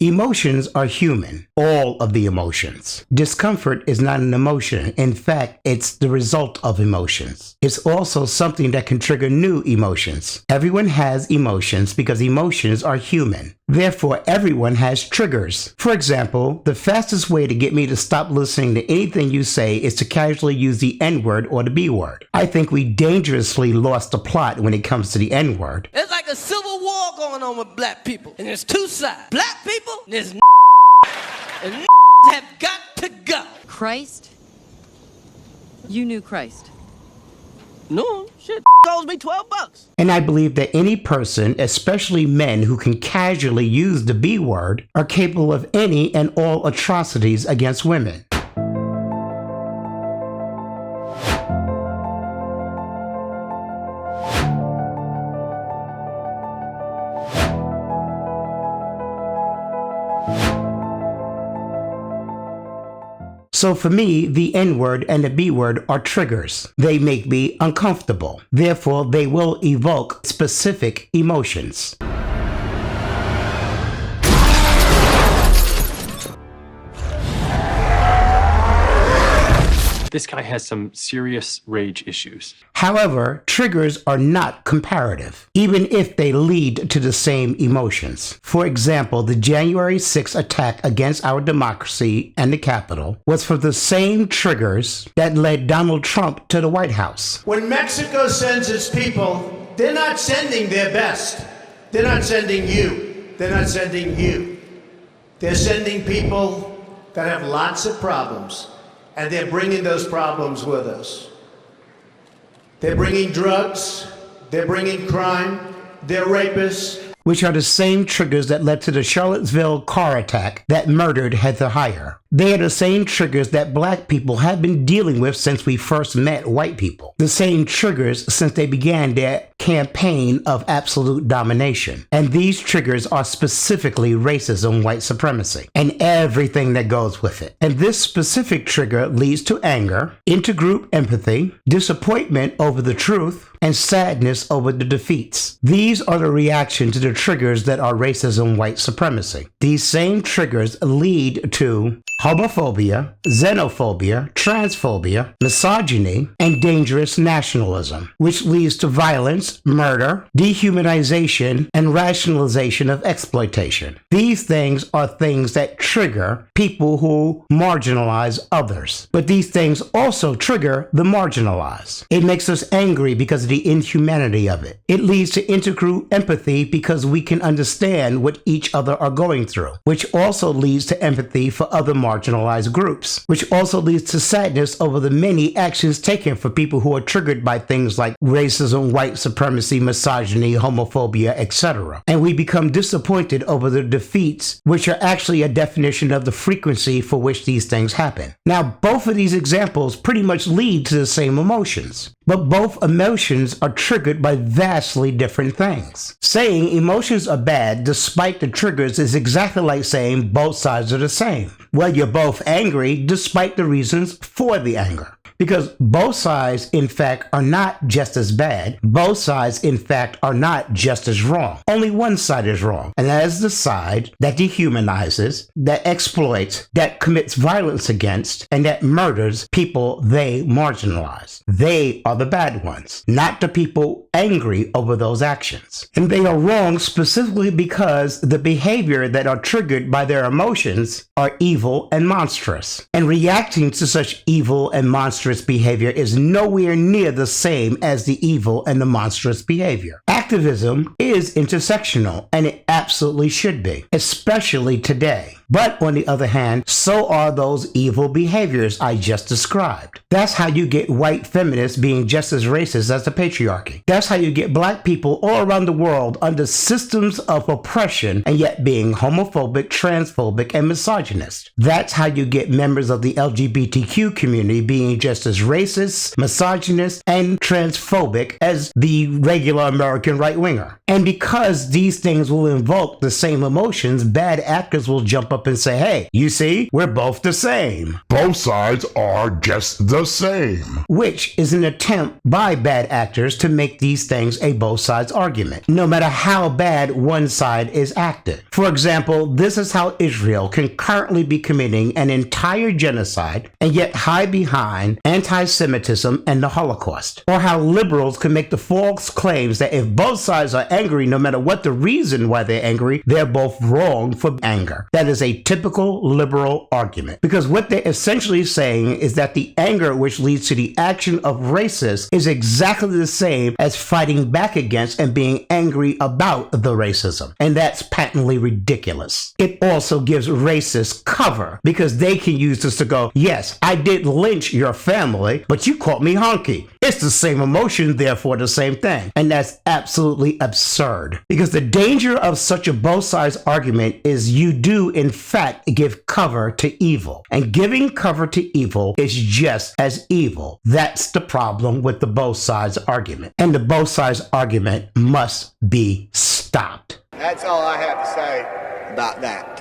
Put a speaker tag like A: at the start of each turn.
A: Emotions are human, all of the emotions. Discomfort is not an emotion. In fact, it's the result of emotions. It's also something that can trigger new emotions. Everyone has emotions because emotions are human. Therefore, everyone has triggers. For example, the fastest way to get me to stop listening to anything you say is to casually use the N-word or the B-word. I think we dangerously lost the plot when it comes to the N-word.
B: It's like a civil war going on with black people. And there's two sides. Black people, and there's and have got to go.
C: Christ? You knew Christ.
B: No, shit, owes me $12.
A: And I believe that any person, especially men who can casually use the B word, are capable of any and all atrocities against women. So for me, the N-word and the B-word are triggers. They make me uncomfortable. Therefore, they will evoke specific emotions.
D: This guy has some serious rage issues.
A: However, triggers are not comparative, even if they lead to the same emotions. For example, the January 6th attack against our democracy and the Capitol was for the same triggers that led Donald Trump to the White House.
E: When Mexico sends its people, they're not sending their best. They're not sending you. They're not sending you. They're sending people that have lots of problems. And they're bringing those problems with us. They're bringing drugs, they're bringing crime, they're rapists.
A: Which are the same triggers that led to the Charlottesville car attack that murdered Heather Heyer. They are the same triggers that black people have been dealing with since we first met white people. The same triggers since they began their campaign of absolute domination. And these triggers are specifically racism, white supremacy, and everything that goes with it. And this specific trigger leads to anger, intergroup empathy, disappointment over the truth, and sadness over the defeats. These are the reaction to the triggers that are racism, white supremacy. These same triggers lead to homophobia, xenophobia, transphobia, misogyny, and dangerous nationalism, which leads to violence, murder, dehumanization, and rationalization of exploitation. These things are things that trigger people who marginalize others. But these things also trigger the marginalized. It makes us angry because of the inhumanity of it. It leads to intergroup empathy because we can understand what each other are going through, which also leads to empathy for other marginalized groups, which also leads to sadness over the many actions taken for people who are triggered by things like racism, white supremacy, misogyny, homophobia, etc. And we become disappointed over the defeats, which are actually a definition of the frequency for which these things happen. Now, both of these examples pretty much lead to the same emotions, but both emotions are triggered by vastly different things. Saying emotions are bad despite the triggers is exactly like saying both sides are the same. Well, you're both angry despite the reasons for the anger. Because both sides, in fact, are not just as bad. Both sides, in fact, are not just as wrong. Only one side is wrong. And that is the side that dehumanizes, that exploits, that commits violence against, and that murders people they marginalize. They are the bad ones, not the people angry over those actions. And they are wrong specifically because the behavior that are triggered by their emotions are evil and monstrous. And reacting to such evil and monstrous behavior is nowhere near the same as the evil and the monstrous behavior. Activism is intersectional, and it absolutely should be, especially today. But on the other hand, so are those evil behaviors I just described. That's how you get white feminists being just as racist as the patriarchy. That's how you get black people all around the world under systems of oppression and yet being homophobic, transphobic, and misogynist. That's how you get members of the LGBTQ community being just just as racist, misogynist, and transphobic as the regular American right-winger. And because these things will invoke the same emotions, bad actors will jump up and say, hey, you see, we're both the same.
F: Both sides are just the same.
A: Which is an attempt by bad actors to make these things a both sides argument, no matter how bad one side is acted. For example, this is how Israel can currently be committing an entire genocide and yet hide behind anti-Semitism and the Holocaust. Or how liberals can make the false claims that if both sides are angry, no matter what the reason why they're angry, they're both wrong for anger. That is a typical liberal argument. Because what they're essentially saying is that the anger which leads to the action of racists is exactly the same as fighting back against and being angry about the racism. And that's patently ridiculous. It also gives racists cover because they can use this to go, yes, I did lynch your family, but you called me honky. It's the same emotion, therefore the same thing. And that's absolutely absurd. Because the danger of such a both sides argument is you do, in fact, give cover to evil. And giving cover to evil is just as evil. That's the problem with the both sides argument. And the both sides argument must be stopped.
G: That's all I have to say about that.